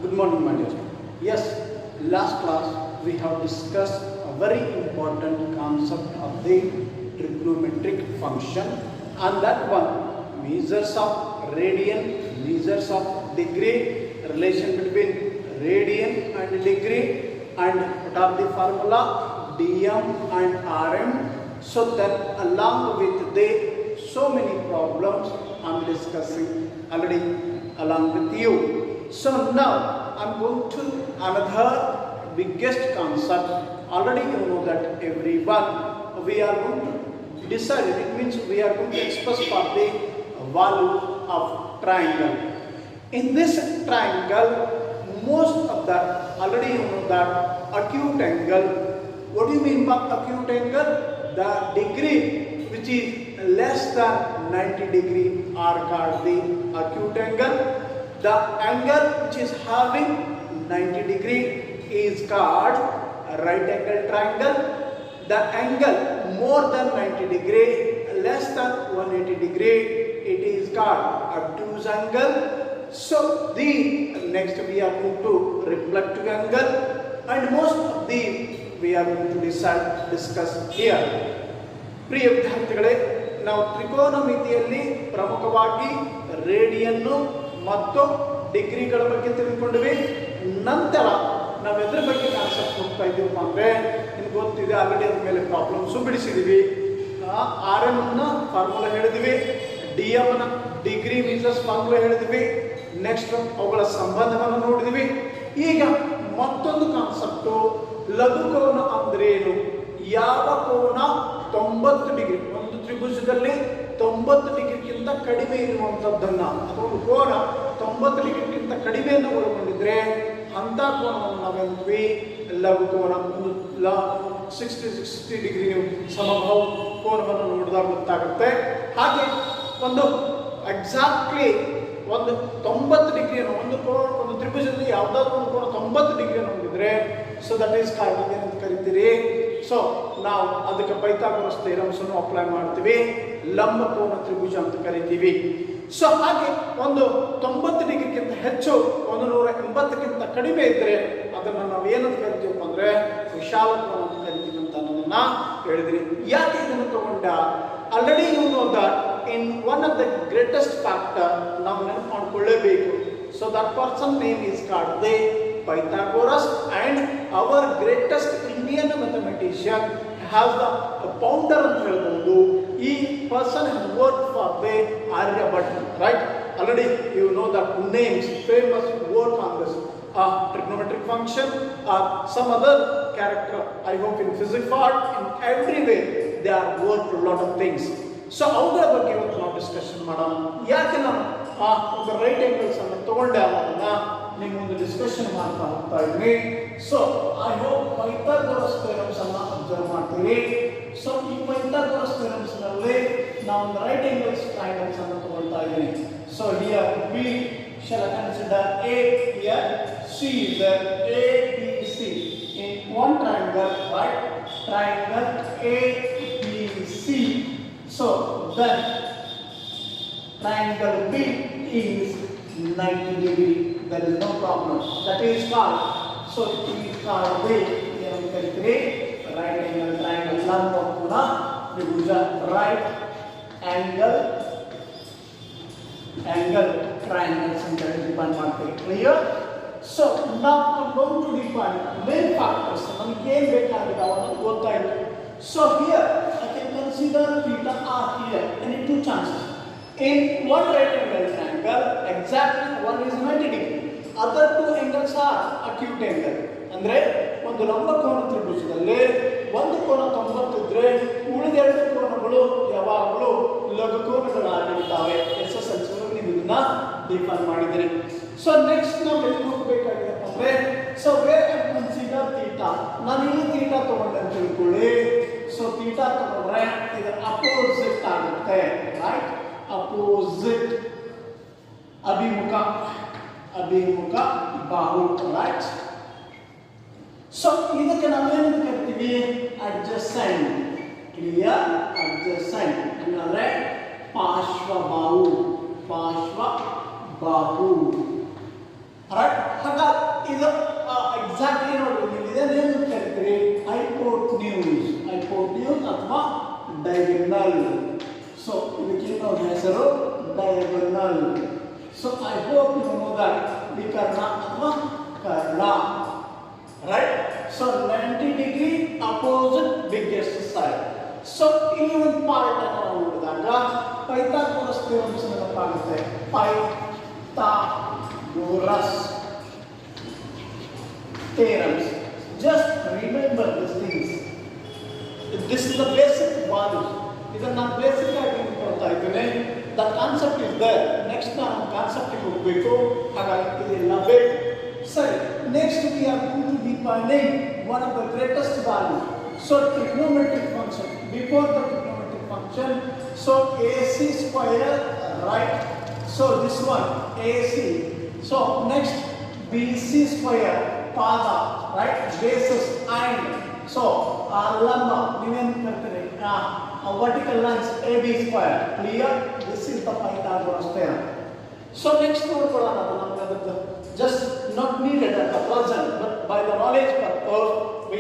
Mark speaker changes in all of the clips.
Speaker 1: Good morning, my dear. Yes, last class we have discussed a very important concept of the trigonometric function, and that one measures of radian, measures of degree, relation between radian and degree, and what are the formula dm and rm. So that along with the so many problems I am discussing already along with you. So now I am going to another biggest concept. Already you know that everyone we are going to decide, it means we are going to express for the value of triangle. In this triangle, most of that already you know that acute angle. What do you mean by acute angle? The degree which is less than 90 degree are called the acute angle. The angle which is having 90 degree is called right angle triangle. The angle more than 90 degree, less than 180 degree, it is called obtuse angle. So the next we are going to reflective angle, and most of the we are going to discuss here. ಪ್ರಿಯ ವಿದ್ಯಾರ್ಥಿಗಳೇ, ನಾವು ತ್ರಿಕೋನಮಿತಿಯಲ್ಲಿ ಪ್ರಮುಖವಾಗಿ ರೇಡಿಯನ್ನು ಮತ್ತು ಡಿಗ್ರಿಗಳ ಬಗ್ಗೆ ತಿಳ್ಕೊಂಡ್ವಿ. ನಂತರ ನಾವು ಎದ್ರ ಬಗ್ಗೆ ಕಾನ್ಸೆಪ್ಟ್ ಹೋಗ್ತಾ ಇದ್ದೀವಪ್ಪ ಅಂದರೆ ನಿಮ್ಗೆ ಗೊತ್ತಿದೆ, ಆಲ್ರೆಡಿ ಅದ್ರ ಮೇಲೆ ಪ್ರಾಬ್ಲಮ್ಸು ಬಿಡಿಸಿದ್ದೀವಿ. ಆರ್ ಎಮ್ ಅನ್ನ ಫಾರ್ಮುಲಾ ಹೇಳಿದ್ವಿ, ಡಿ ಎಮ್ ನ ಡಿಗ್ರಿ ಮೀನ್ಸಸ್ ಫಾರ್ಮುಲಾ ಹೇಳಿದ್ವಿ. ನೆಕ್ಸ್ಟ್ ಅವುಗಳ ಸಂಬಂಧವನ್ನು ನೋಡಿದ್ವಿ. ಈಗ ಮತ್ತೊಂದು ಕಾನ್ಸೆಪ್ಟು ಲಘುಕೋನ ಅಂದ್ರೇನು, ಯಾವ ಕೋನ 90 ಡಿಗ್ರಿ, ಒಂದು ತ್ರಿಭುಜದಲ್ಲಿ 90 ಡಿಗ್ರಿಗಿಂತ ಕಡಿಮೆ ಇರುವಂಥದ್ದನ್ನು ಅಥವಾ ಒಂದು ಕೋನ 90 ಡಿಗ್ರಿಗಿಂತ ಕಡಿಮೆಯನ್ನು ಒಳಗೊಂಡಿದ್ರೆ ಅಂಥ ಕೋನವನ್ನು ನಾವೇನ್ವಿ ಲಘುಕೋನ. ಒಂದು 60 ಡಿಗ್ರಿ ನೀವು ಸಮಭಾವ ಕೋನವನ್ನು ನೋಡಿದಾಗ ಗೊತ್ತಾಗುತ್ತೆ. ಹಾಗೆ ಒಂದು ಎಕ್ಸಾಕ್ಟ್ಲಿ ಒಂದು 90 ಡಿಗ್ರಿಯನ್ನು ಒಂದು ತ್ರಿಭುಜದಲ್ಲಿ ಯಾವುದಾದ್ರೂ ಒಂದು ಕೋನ 90 ಡಿಗ್ರಿಯನ್ನು ಹೊಂದಿದ್ರೆ ಸೊ ದಟ್ ಈಸ್ ಕಾಲ್ಡ್ ಏನಂತ ಕರಿತೀರಿ. ಸೊ ನಾವು ಅದಕ್ಕೆ ಪೈಥಾಗೋರಸ್ ಥಿಯರಮ್ಸ್ ಅನ್ನು ಅಪ್ಲೈ ಮಾಡ್ತೀವಿ, ಲಂಬಕೋನ ತ್ರಿಭುಜ ಅಂತ ಕರಿತೀವಿ. ಸೊ ಹಾಗೆ ಒಂದು 90 ಡಿಗ್ರಿಗಿಂತ ಹೆಚ್ಚು 180ಕ್ಕಿಂತ ಕಡಿಮೆ ಇದ್ರೆ ಅದನ್ನು ನಾವು ಏನಂತ ಕರಿತೀವಪ್ಪ ಅಂದ್ರೆ ವಿಶಾಲ ಕೋನ ಅಂತ ಕರಿತೀವಿ ಅಂತ ಅನ್ನೋದನ್ನ ಹೇಳಿದ್ರಿ. ಯಾಕೆ ಇದನ್ನು ತಗೊಂಡ? Already you know that in one of the greatest factor ನಾವು ನೆನಪು ಮಾಡ್ಕೊಳ್ಳೇಬೇಕು. So that person name is called the Pythagoras, and our greatest Indian mathematician has the founder ಅಂತ ಹೇಳ್ಬೋದು. ಈ person has worked for the Aryabhatta, right? Already you know that names, famous work on this trigonometric function or some other character. I hope in physics art, in every way they are worked a lot of things. So ಅವುಗಳ ಬಗ್ಗೆ ಇವತ್ತು ನಾವು discussion ಮಾಡೋಣ. ಯಾಕೆ ನಾನು ಒಂದು right angles ಅನ್ನು ತಗೊಂಡೆ ಅನ್ನೋದನ್ನ ನಿಮ್ಮೊಂದು ಡಿಸ್ಕಷನ್ ಮಾಡ್ತಾ ಹೋಗ್ತಾ ಇದ್ವಿ. So I hope Pythagoras theorems ಅನ್ನ ಅಬ್ಸರ್ವ್ ಮಾಡ್ತೀವಿ. ಸೊ ಈ ಪೈಥಾಗೋರಸ್ ಥಿಯರಮ್ಸ್ ನಲ್ಲಿ ನಾವು ಒಂದು ರೈಟ್ ಆಂಗಲ್ಸ್ ಟ್ರಯಾಂಗಲ್ಸ್ ಅನ್ನು ತಗೊಳ್ತಾ ಇದ್ದೀನಿ. So here V shall consider A, here C is there, A, B, C in one triangle, right? Triangle A, B, C. So then triangle B is 90 degree. There is no problem. That is called. So it is called the right angle triangle. Lambakona tribuja, right angle triangles ಅಂತ define ಮಾಡ್ತೀವಿ. Clear? So ನಾವು going to define main factors. ನಮಗೆ ಏನು ಬೇಕಾಗಿದೆ ಅವನ್ನ ಗೊತ್ತಾಯಿತು. So here I can consider theta r here. Any two chances. In one right angle triangle, exactly one is 90 degree. Other two angles are acute angle. ಅಂದ್ರೆ ಒಂದು ಲಂಬಕೋನ ತ್ರಿಭುಜದಲ್ಲಿ ಒಂದು ಕೋನ 90 ಇದ್ರೆ ಉಳಿದೆರಡು ಕೋನಗಳು ಯಾವಾಗಲೂ ಲಘುಕೋನಗಳಾಗಿರುತ್ತವೆ. SSLC ನೀವು ಇದನ್ನ ಡಿಫೈನ್ ಮಾಡಿದ್ದೀರಿ. ಸೊ ನೆಕ್ಸ್ಟ್ ನಾವು ಎಲ್ಲಿ ಹೋಗಬೇಕಾಗಿದೆ ಅಂದ್ರೆ so where I consider theta. ನಾನು ಇಲ್ಲಿ ಥೀಟಾ ತಗೊಂಡೆ ಅಂತ ತಿಳ್ಕೊಳ್ಳಿ. ಸೊ ಥೀಟಾ ತಗೊಂಡ್ರೆ ಇದು ಅಪೋಸಿಟ್ ಆಗುತ್ತೆ, ರೈಟ್? ಅಪೋಸಿಟ್ ಅಭಿಮುಖ ಬಾಹು, ರೈಟ್? ಸೊ ಇದಕ್ಕೆ ನಾವೇನಂತ ಕರಿತೀವಿ? ಅಡ್ಜಸೆಂಟ್. ಕ್ಲಿಯರ್? ಅಡ್ಜಸೆಂಟ್ ಅಂದ್ರೆ ಪಾರ್ಶ್ವಬಾಹು. ರೈಟ್. ಹಾಗಾಗಿ ಇದು ಎಕ್ಸಾಕ್ಟ್ಲಿ ನೋಡಿ, ನೀವು ಇದನ್ನೇನು ಕರಿತೀರಿ, ಹೈಪೋಟ್ನ್ಯೂಸ್ ಅಥವಾ ಡೈಗೊನಲ್. ಸೊ ಇದಕ್ಕೆ ಇನ್ನೊಂದು ಹೆಸರು diagonal. So I hope you know that ವಿಕರ್ಣ ಅಥವಾ ಕರ್ಣ. Right. So 90 degree opposite biggest side. So ಈ ಒಂದು ಪಾರ್ಟ್ ಅನ್ನು ನಾವು ನೋಡಿದಾಗ ಪೈಥಾಗೋರಸ್ ಥಿಯರಮ್ಸ್ ನೆನಪಾಗುತ್ತೆ. Pythagoras theorems. Just remember these things. This is the basic values. ಇದನ್ನ ಬೇಸಿಕ್ ಆಗಿ ಕೊಡ್ತಾ ಇದ್ದೇನೆ. The concept is there. Next ನಾನು ಕಾನ್ಸೆಪ್ಟ್ ಗೆ ಹೋಗಬೇಕು. ಹಾಗಾಗಿ ಇದೆಲ್ಲ ಬೇಕು. ಸರಿ. Next we are going to be finding one of the greatest values. So trigonometric function. Before the trigonometric function, so AC square, right? So this one AC. So next BC square. Pada, right? Basis and so lambda, ನೀವೇನು ಕರ್ತೀರಿ, vertical lines AB square. Clear? This is the Pythagoras theorem. So next ನೋಡ್ಕೊಳ್ಳೋಣ, ನಮಗೆ ಅದಕ್ಕೆ just not needed at the present, but by the knowledge purpose we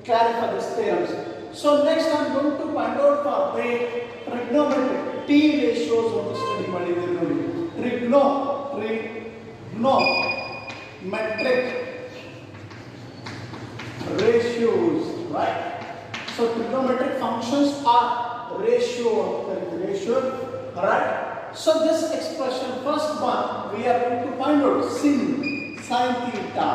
Speaker 1: clarify these theorems. So next I'm going to find out for the trigonometric T ratios ಒಂದು study ಮಾಡಿದ್ದೀವಿ ನೋಡಿ. trigonometric ratios, right? So trigonometric functions are ratio, right? So this expression, first one, we are going to find out sin theta.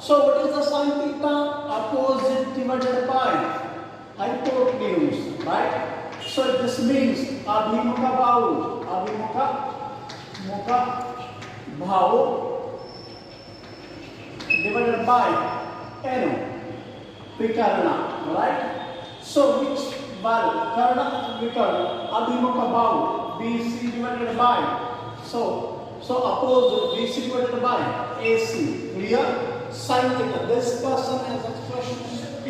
Speaker 1: So what is the sin theta? Opposite divided by hypotenuse, right? So this means abhimukha bhavu divided by n vikarna, right? So which value? Karna vikarna, abhimukha bhavu, BC divided by, so opposite BC divided by AC. Clear? Sin theta. This person has expression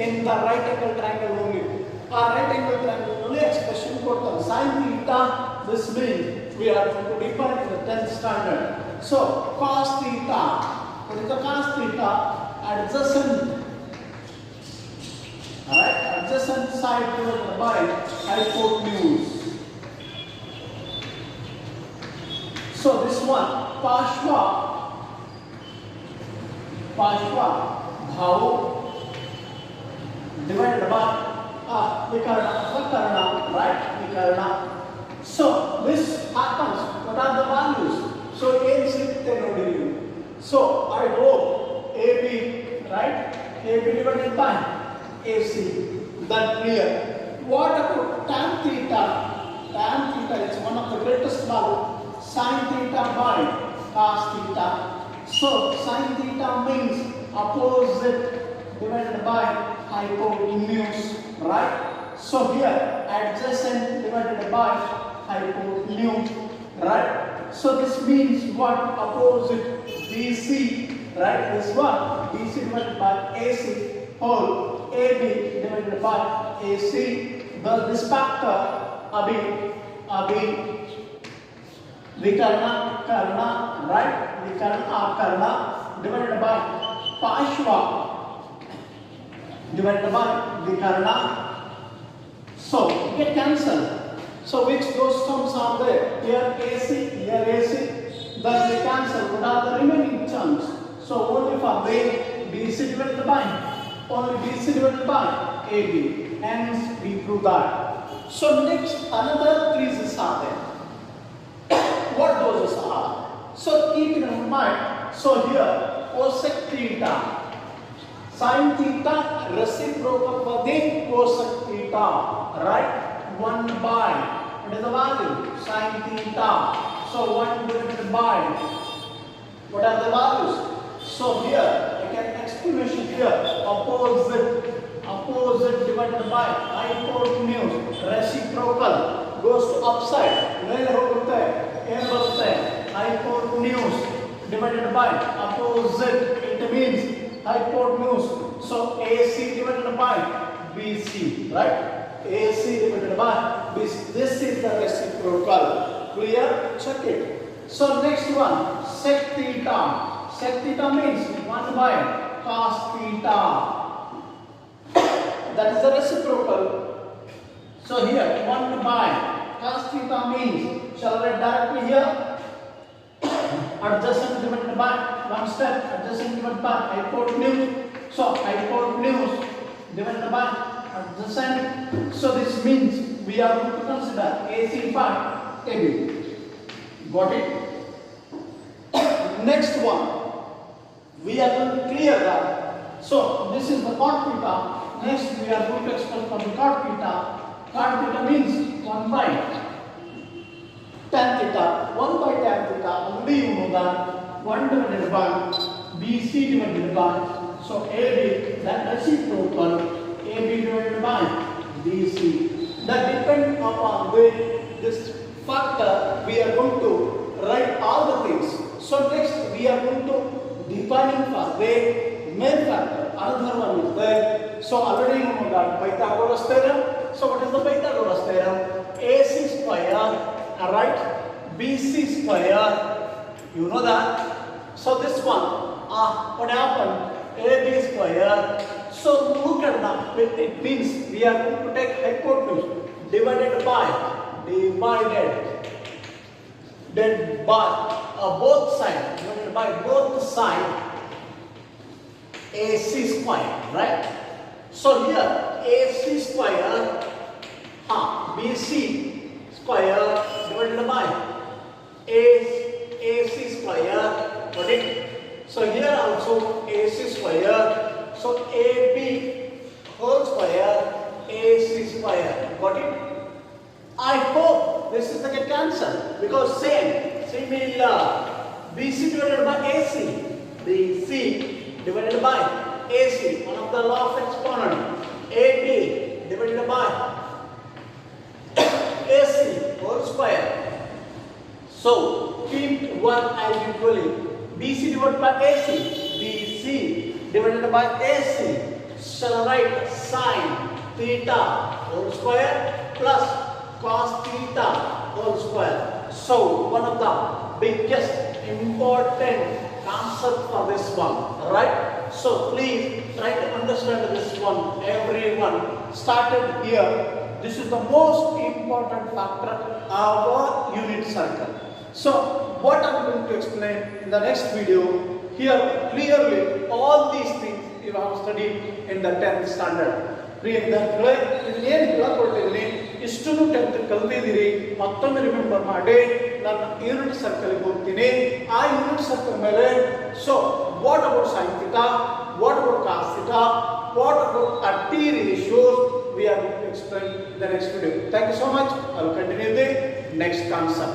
Speaker 1: in the right angle triangle only. Right angle triangle only expression ಕೊಡ್ತಾರೆ. Sin theta. This means we are going to define the 10th standard. So cos theta. What is the cos theta? Adjacent. Alright, adjacent side divided by hypotenuse. So this one, Pashwa bhavu divided by vikarna, right? Vikarna. So this happens. What are the values? So A is nodi. So I hope AB, right? AB divided by AC. That clear. What about tan theta? Tan theta is one of the greatest value. Sin theta by cos theta. So sin theta means opposite divided by hypotenuse, right? So here adjacent divided by hypotenuse, right? So this means what? Opposite BC, right? This one BC divided by AC whole AB divided by AC. But this factor abhi vikarna karna, right? Vikarna karna divided by Pashwa divided by vikarna. So get cancelled. So which those terms are there? Here AC, here AC. Then we cancel. What are the remaining terms? So only for the BC divided by AB. Hence we prove that. So next another thesis are there. What those are? So keep in mind. So here cosec theta, sin theta reciprocal for the cosec theta, right? 1 by, what is the value? Sin theta. So 1 divided by, what are the values? So here I can explanation here, opposite divided by hypotenuse, reciprocal goes to upside. ಮೇಲೆ ಹೋಗುತ್ತೆ, ಏನು ಬರುತ್ತೆ? Hypotenuse divided by opposite, it means hypotenuse. So AC divided by BC, right? AC divided by BC. This is the reciprocal. Clear? Check it. So next one, sec theta. sec theta means 1 by cos theta. That is the reciprocal. So here 1 by cos theta means, shall I write directly here? Adjacent divided by one step, adjacent divided by hypotenuse. So hypotenuse divided by adjacent. So this means we are going to consider AC by AB. Got it? Next one, we are going to clear that. So this is the cot theta. Next we are going to express for the cot theta. Cot theta means 1 by tan theta. 1 by tan theta. Only you know that 1 divided by BC divided by, so AB, that reciprocal, AB divided by BC. That depends upon this factor. We are going to write all the things. So next we are going to define for the main factor. Another one is there. So already you know that Pythagoras theorem. So what is the Pythagoras theorem? AC square, right? BC square. You know that. So this one, what happened? AB square. So look at that. It means we are going to take hypotenuse divided by both sides, divided by both sides, AC square, right? So here AC square, BC square divided by AC square, got it? So here also AC square, so AB whole square, AC square, got it? I hope this is the get cancelled because similar. BC divided by AC. BC divided by AC. One of the law of exponent. AB divided by AC whole square. So keep one as usually. BC divided by AC. BC divided by AC. Shall write sine theta whole square plus cos theta whole square. So one of the biggest important concept for this one, right? So please try to understand this one. Everyone started here. This is the most important factor of our unit circle. So what I'm going to explain in the next video, here clearly all these things you have studied in the 10th standard. ಇಷ್ಟನ್ನು 10th ಕಲಿತಿದ್ದೀರಿ. ಮತ್ತೊಮ್ಮೆ remember ಮಾಡಿ ನನ್ನ unit ಸರ್ಕಲ್ಗೆ ಹೋಗ್ತೀನಿ. ಆ unit circle ಮೇಲೆ so what about sine theta, what about cos theta, what about T ratios we are going to explain in the next video. Thank you so much. I will continue the next concept.